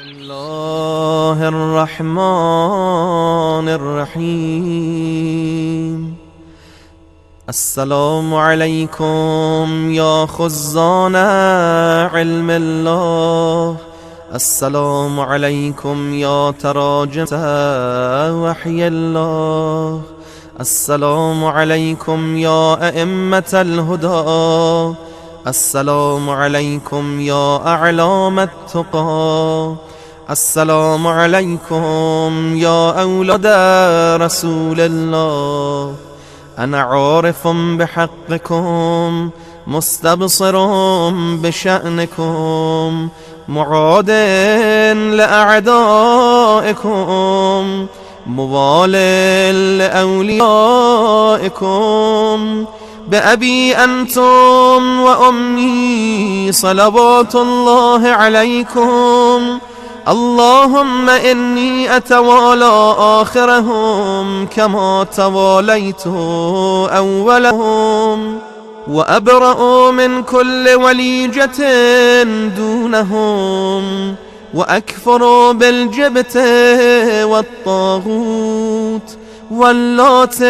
الله الرحمن الرحيم. السلام عليكم يا خزان علم الله، السلام عليكم يا تراجم وحي الله، السلام عليكم يا أئمة الهدى، السلام عليكم يا أعلام التقى، السلام عليكم يا أولاد رسول الله. أنا عارف بحقكم، مستبصر بشأنكم، معاد لأعدائكم، موال لأوليائكم. بأبي أنتم وأمي صلوات الله عليكم. اللهم إني أتوالى آخرهم كما تواليت أولهم، وأبرأ من كل وليجة دونهم، وأكفر بالجبت والطاغوت واللات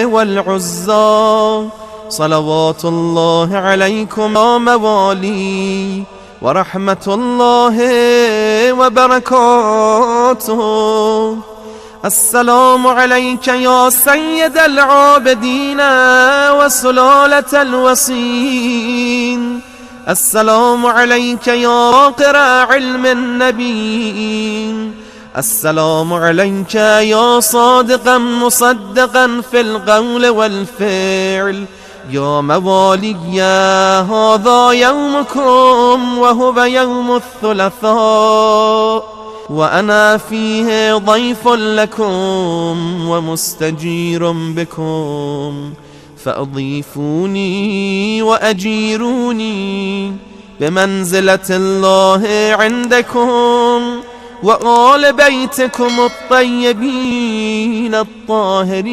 والعزى. صلوات الله عليكم يا موالي، ورحمة الله وبركاته. السلام عليك يا سيد العابدين وسلالة الوصين، السلام عليك يا باقر علم النبيين، السلام عليك يا صادقا مصدقا في القول والفعل. يا موالي هذا يومكم وهو يوم الثلاثاء، وأنا فيه ضيف لكم ومستجير بكم، فأضيفوني وأجيروني بمنزلة الله عندكم وآل بيتكم الطيبين الطاهرين.